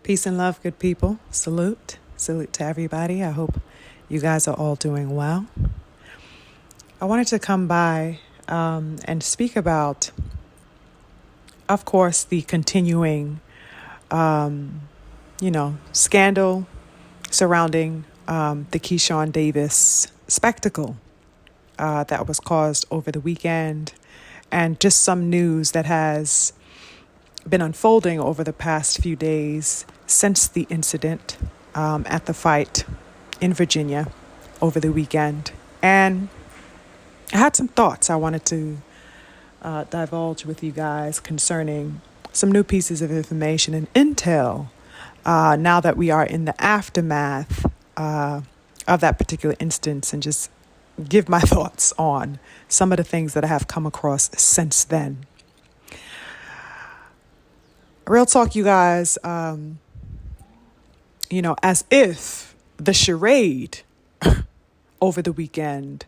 Peace and love, good people. Salute. Salute to everybody. I hope you guys are all doing well. I wanted to come by and speak about, of course, the continuing, scandal surrounding the Keyshawn Davis spectacle that was caused over the weekend, and just some news that has been unfolding over the past few days since the incident at the fight in Virginia over the weekend. And I had some thoughts I wanted to divulge with you guys concerning some new pieces of information and intel now that we are in the aftermath of that particular instance, and just give my thoughts on some of the things that I have come across since then. Real talk, you guys, as if the charade over the weekend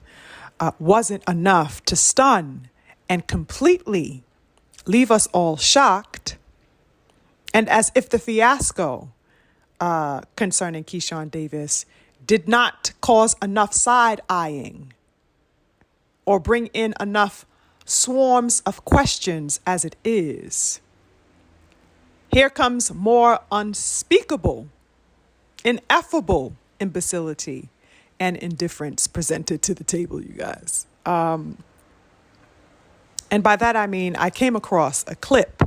wasn't enough to stun and completely leave us all shocked, and as if the fiasco concerning Keyshawn Davis did not cause enough side-eyeing or bring in enough swarms of questions as it is, here comes more unspeakable, ineffable imbecility and indifference presented to the table, you guys. And by that, I mean, I came across a clip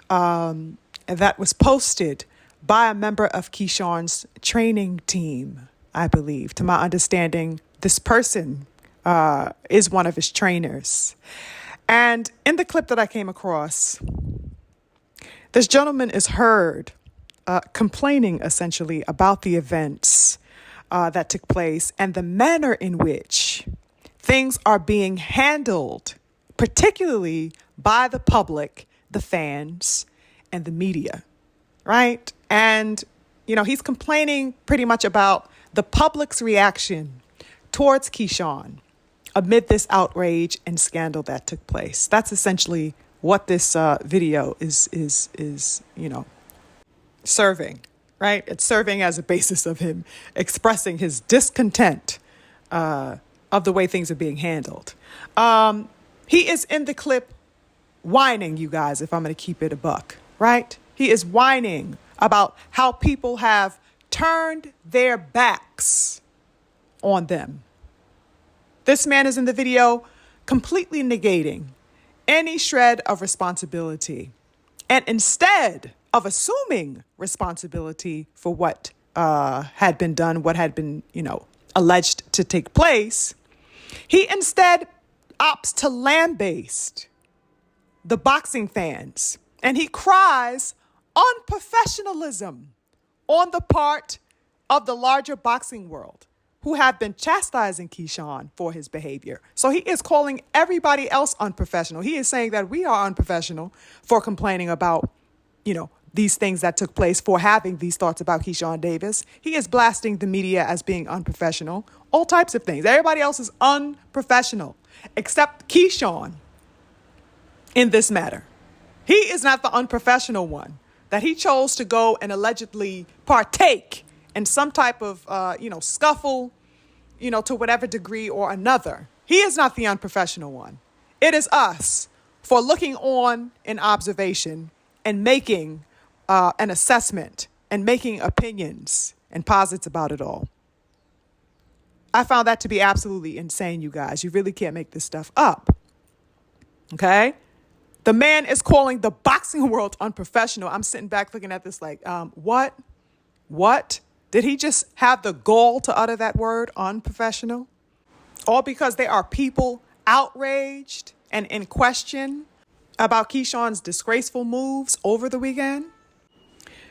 that was posted by a member of Keyshawn's training team, I believe. To my understanding, this person is one of his trainers. And in the clip that I came across, this gentleman is heard complaining essentially about the events that took place and the manner in which things are being handled, particularly by the public, the fans, and the media, right? And, he's complaining pretty much about the public's reaction towards Keyshawn amid this outrage and scandal that took place. That's essentially what this video is serving, right? It's serving as a basis of him expressing his discontent of the way things are being handled. He is in the clip whining, you guys, if I'm going to keep it a buck, right? He is whining about how people have turned their backs on them. This man is in the video completely negating any shred of responsibility. And instead of assuming responsibility for what had been done, what had been, alleged to take place, he instead opts to lambaste the boxing fans. And he cries unprofessionalism on the part of the larger boxing world, who have been chastising Keyshawn for his behavior. So he is calling everybody else unprofessional. He is saying that we are unprofessional for complaining about, these things that took place, for having these thoughts about Keyshawn Davis. He is blasting the media as being unprofessional, all types of things. Everybody else is unprofessional except Keyshawn in this matter. He is not the unprofessional one, that he chose to go and allegedly partake in some type of, scuffle, to whatever degree or another. He is not the unprofessional one. It is us for looking on in observation and making an assessment and making opinions and posits about it all. I found that to be absolutely insane, you guys. You really can't make this stuff up. Okay? The man is calling the boxing world unprofessional. I'm sitting back looking at this like, what? What? Did he just have the gall to utter that word, unprofessional? All because there are people outraged and in question about Keyshawn's disgraceful moves over the weekend?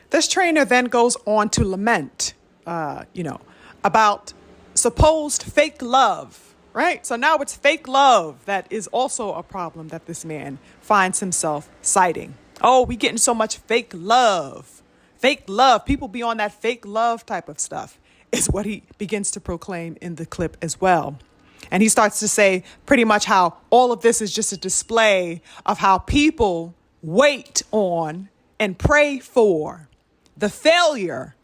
This trainer then goes on to lament, about supposed fake love, right? So now it's fake love that is also a problem that this man finds himself citing. Oh, we getting so much fake love. Fake love. People be on that fake love type of stuff is what he begins to proclaim in the clip as well. And he starts to say pretty much how all of this is just a display of how people wait on and pray for the failure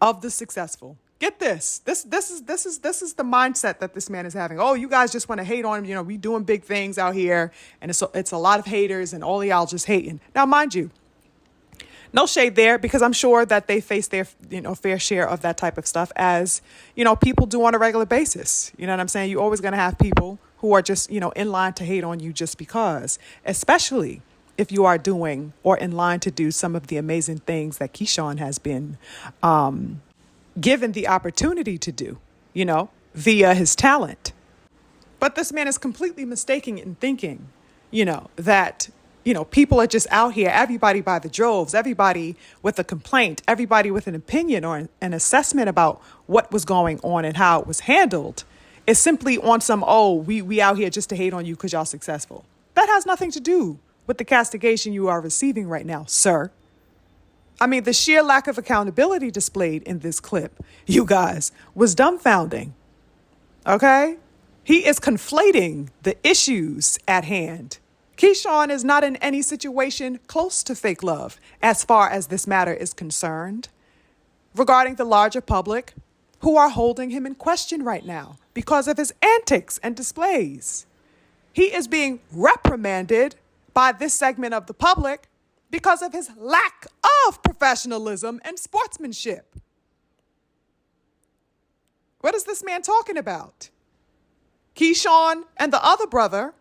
of the successful. Get this. This is the mindset that this man is having. Oh, you guys just want to hate on him. You know, we doing big things out here, and it's a lot of haters, and all of y'all just hating. Now, mind you, no shade there, because I'm sure that they face their, fair share of that type of stuff, as, people do on a regular basis. You know what I'm saying? You're always going to have people who are just, in line to hate on you just because, especially if you are doing or in line to do some of the amazing things that Keyshawn has been given the opportunity to do, via his talent. But this man is completely mistaken in thinking, that, people are just out here, everybody by the droves, everybody with a complaint, everybody with an opinion or an assessment about what was going on and how it was handled is simply on some, we out here just to hate on you because y'all successful. That has nothing to do with the castigation you are receiving right now, sir. I mean, the sheer lack of accountability displayed in this clip, you guys, was dumbfounding. Okay? He is conflating the issues at hand. Keyshawn is not in any situation close to fake love as far as this matter is concerned. Regarding the larger public who are holding him in question right now because of his antics and displays. He is being reprimanded by this segment of the public because of his lack of professionalism and sportsmanship. What is this man talking about? Keyshawn and the other brother,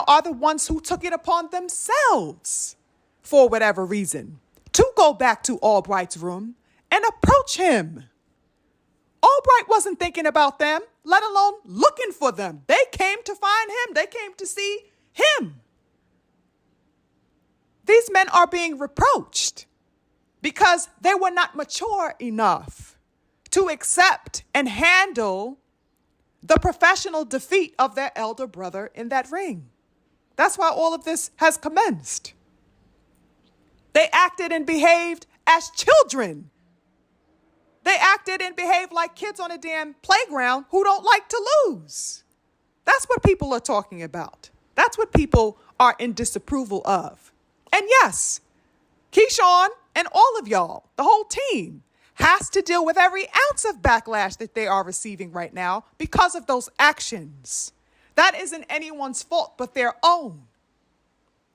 are the ones who took it upon themselves, for whatever reason, to go back to Albright's room and approach him. Albright wasn't thinking about them, let alone looking for them. They came to find him. They came to see him. These men are being reproached because they were not mature enough to accept and handle the professional defeat of their elder brother in that ring. That's why all of this has commenced. They acted and behaved as children. They acted and behaved like kids on a damn playground who don't like to lose. That's what people are talking about. That's what people are in disapproval of. And yes, Keyshawn and all of y'all, the whole team, has to deal with every ounce of backlash that they are receiving right now because of those actions. That isn't anyone's fault but their own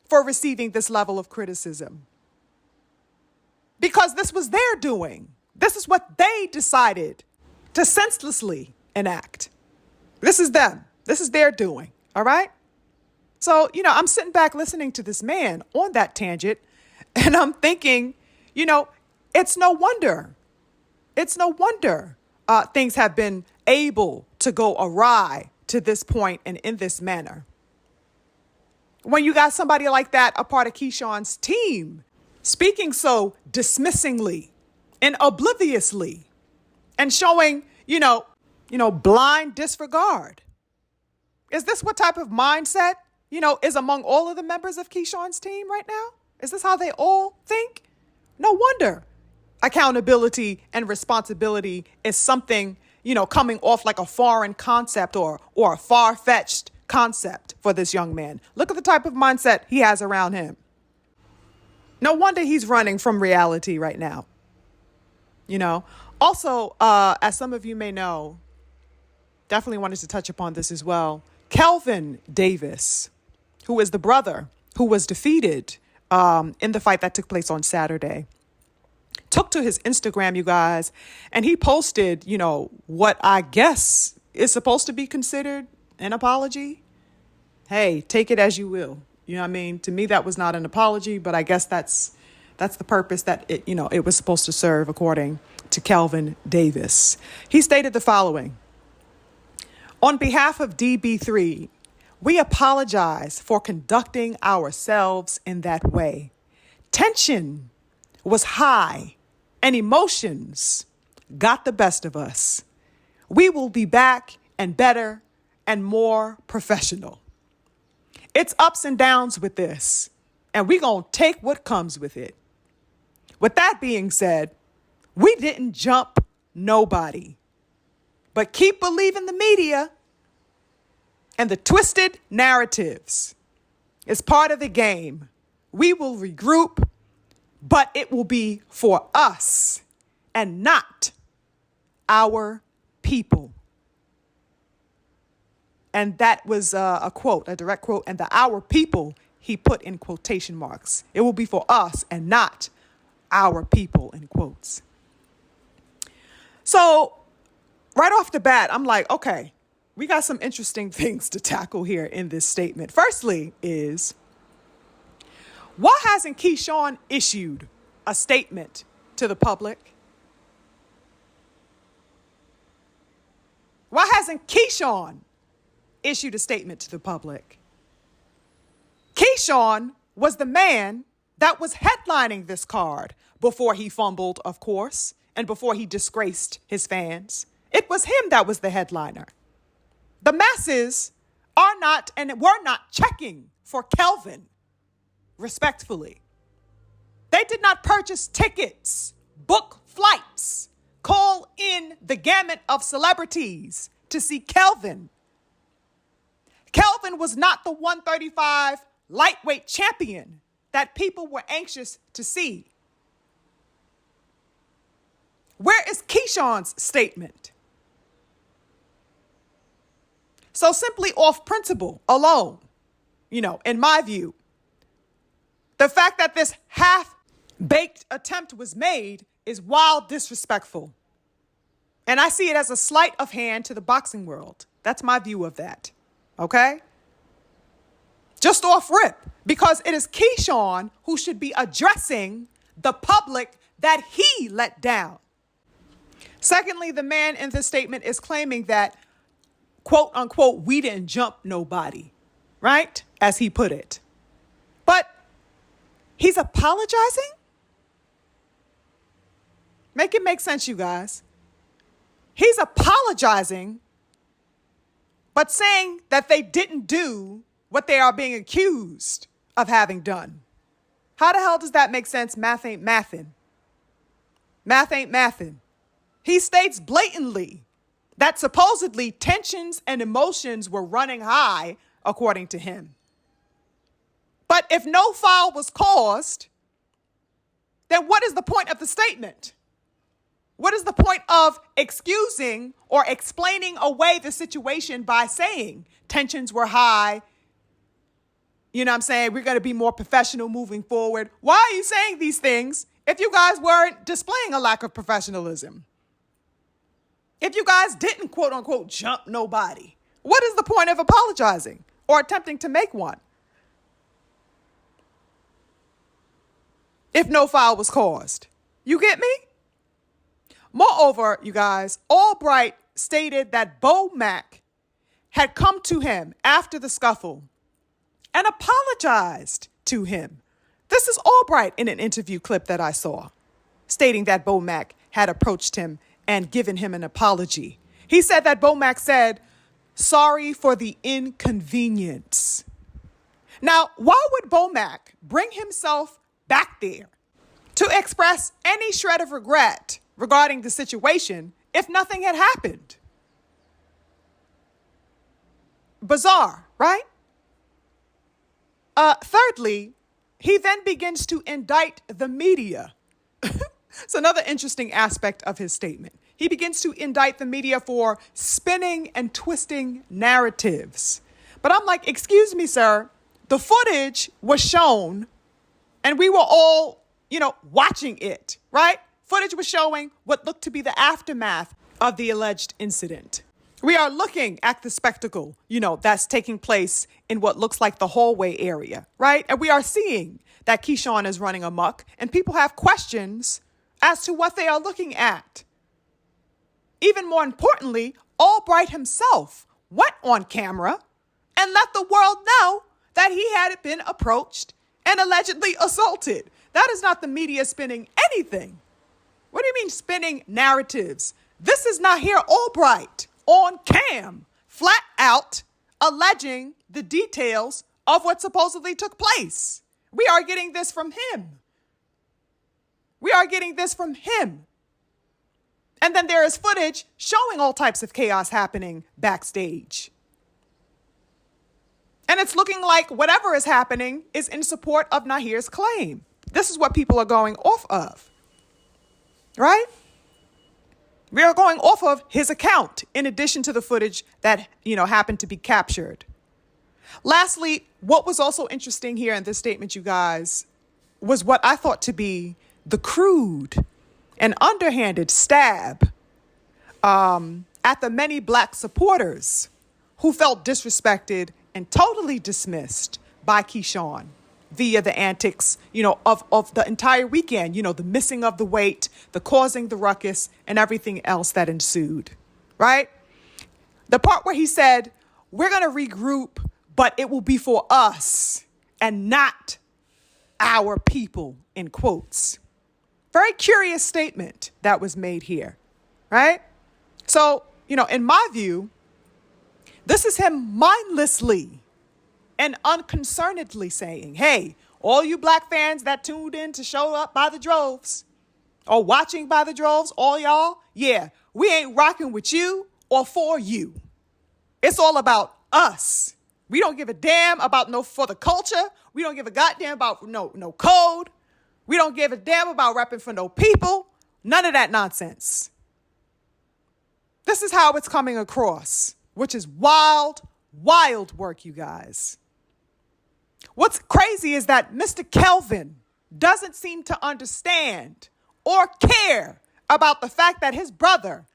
for receiving this level of criticism. Because this was their doing. This is what they decided to senselessly enact. This is them. This is their doing. All right? So, I'm sitting back listening to this man on that tangent, and I'm thinking, it's no wonder. It's no wonder things have been able to go awry to this point and in this manner. When you got somebody like that, a part of Keyshawn's team, speaking so dismissingly and obliviously and showing, blind disregard. Is this what type of mindset, is among all of the members of Keyshawn's team right now? Is this how they all think? No wonder accountability and responsibility is something, coming off like a foreign concept or a far-fetched concept for this young man. Look at the type of mindset he has around him. No wonder he's running from reality right now. Also, as some of you may know, definitely wanted to touch upon this as well. Kelvin Davis, who is the brother who was defeated in the fight that took place on Saturday, took to his Instagram, you guys, and he posted, what I guess is supposed to be considered an apology. Hey, take it as you will. You know what I mean? To me, that was not an apology, but I guess that's the purpose that it was supposed to serve, according to Kelvin Davis. He stated the following: on behalf of DB3, we apologize for conducting ourselves in that way. Tension was high and emotions got the best of us. We will be back and better and more professional. It's ups and downs with this, and we're going to take what comes with it. With that being said, we didn't jump nobody, but keep believing the media and the twisted narratives. It's part of the game. We will regroup, but it will be for us and not our people. And that was a quote, a direct quote. And the our people, he put in quotation marks. It will be for us and not our people, in quotes. So right off the bat, I'm like, okay, we got some interesting things to tackle here in this statement. Firstly is, why hasn't Keyshawn issued a statement to the public? Why hasn't Keyshawn issued a statement to the public? Keyshawn was the man that was headlining this card before he fumbled, of course, and before he disgraced his fans. It was him that was the headliner. The masses are not and were not checking for Kelvin, respectfully. They did not purchase tickets, book flights, call in the gamut of celebrities to see Kelvin. Kelvin was not the 135 lightweight champion that people were anxious to see. Where is Keyshawn's statement? So simply off principle alone, in my view, the fact that this half-baked attempt was made is wild disrespectful. And I see it as a sleight of hand to the boxing world. That's my view of that. Okay? Just off rip, because it is Keyshawn who should be addressing the public that he let down. Secondly, the man in this statement is claiming that, quote unquote, we didn't jump nobody, right? As he put it. But he's apologizing? Make it make sense, you guys. He's apologizing, but saying that they didn't do what they are being accused of having done. How the hell does that make sense? Math ain't mathin'. Math ain't mathin'. He states blatantly that supposedly tensions and emotions were running high, according to him. But if no foul was caused, then what is the point of the statement? What is the point of excusing or explaining away the situation by saying tensions were high? You know what I'm saying? We're going to be more professional moving forward. Why are you saying these things if you guys weren't displaying a lack of professionalism? If you guys didn't, quote unquote, jump nobody, what is the point of apologizing or attempting to make one? If no foul was caused. You get me? Moreover, you guys, Albright stated that Bo Mack had come to him after the scuffle and apologized to him. This is Albright in an interview clip that I saw, stating that Bo Mack had approached him and given him an apology. He said that Bo Mack said, "Sorry for the inconvenience." Now, why would Bo Mack bring himself back there to express any shred of regret regarding the situation if nothing had happened? Bizarre, right? Thirdly, he then begins to indict the media. It's another interesting aspect of his statement. He begins to indict the media for spinning and twisting narratives. But I'm like, excuse me, sir, the footage was shown and we were all, watching it, right? Footage was showing what looked to be the aftermath of the alleged incident. We are looking at the spectacle, that's taking place in what looks like the hallway area, right? And we are seeing that Keyshawn is running amok and people have questions as to what they are looking at. Even more importantly, Albright himself went on camera and let the world know that he had been approached and allegedly assaulted. That is not the media spinning anything. What do you mean spinning narratives? This is Nahir Albright on cam, flat out alleging the details of what supposedly took place. We are getting this from him. We are getting this from him. And then there is footage showing all types of chaos happening backstage. And it's looking like whatever is happening is in support of Nahir's claim. This is what people are going off of, right? We are going off of his account in addition to the footage that, happened to be captured. Lastly, what was also interesting here in this statement, you guys, was what I thought to be the crude and underhanded stab at the many black supporters who felt disrespected and totally dismissed by Keyshawn via the antics, of the entire weekend, the missing of the weight, the causing the ruckus, and everything else that ensued, right? The part where he said, we're going to regroup, but it will be for us and not our people, in quotes. Very curious statement that was made here, right? So, in my view, this is him mindlessly and unconcernedly saying, hey, all you black fans that tuned in to show up by the droves or watching by the droves, all y'all, yeah, we ain't rocking with you or for you. It's all about us. We don't give a damn about for the culture. We don't give a goddamn about no code. We don't give a damn about repping for no people. None of that nonsense. This is how it's coming across, which is wild, wild work, you guys. What's crazy is that Mr. Kelvin doesn't seem to understand or care about the fact that his brother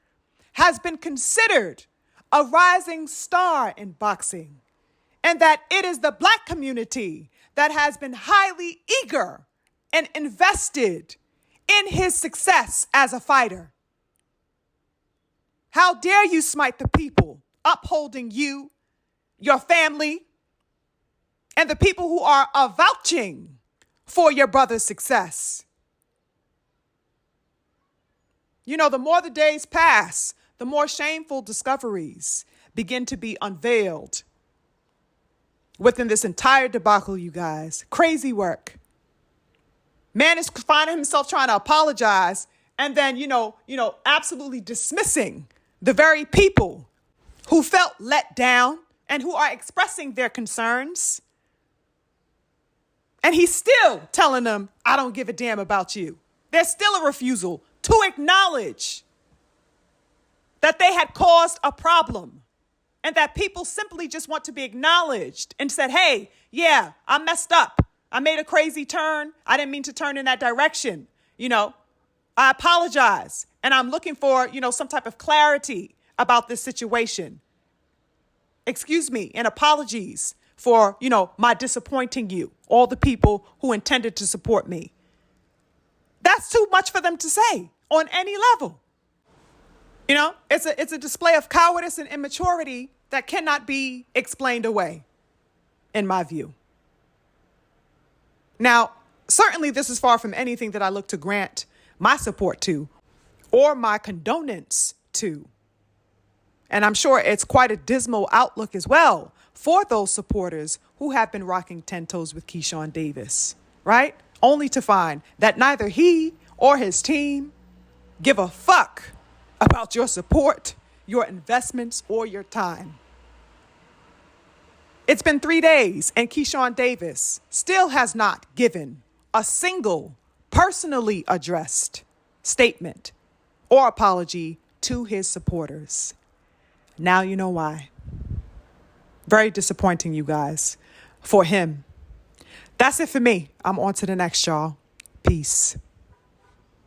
has been considered a rising star in boxing, and that it is the black community that has been highly eager and invested in his success as a fighter. How dare you smite the people upholding you, your family, and the people who are vouching for your brother's success. The more the days pass, the more shameful discoveries begin to be unveiled within this entire debacle, you guys. Crazy work. Man is finding himself trying to apologize and then, absolutely dismissing the very people who felt let down and who are expressing their concerns. And he's still telling them, I don't give a damn about you. There's still a refusal to acknowledge that they had caused a problem and that people simply just want to be acknowledged and said, hey, yeah, I messed up. I made a crazy turn. I didn't mean to turn in that direction. I apologize. And I'm looking for, some type of clarity about this situation. Excuse me, and apologies for, my disappointing you, all the people who intended to support me. That's too much for them to say on any level. It's a display of cowardice and immaturity that cannot be explained away, in my view. Now, certainly this is far from anything that I look to grant my support to or my condonance to. And I'm sure it's quite a dismal outlook as well for those supporters who have been rocking 10 toes with Keyshawn Davis, right? Only to find that neither he or his team give a fuck about your support, your investments, or your time. It's been 3 days and Keyshawn Davis still has not given a single personally addressed statement or apology to his supporters. Now you know why. Very disappointing, you guys, for him. That's it for me. I'm on to the next, y'all. Peace.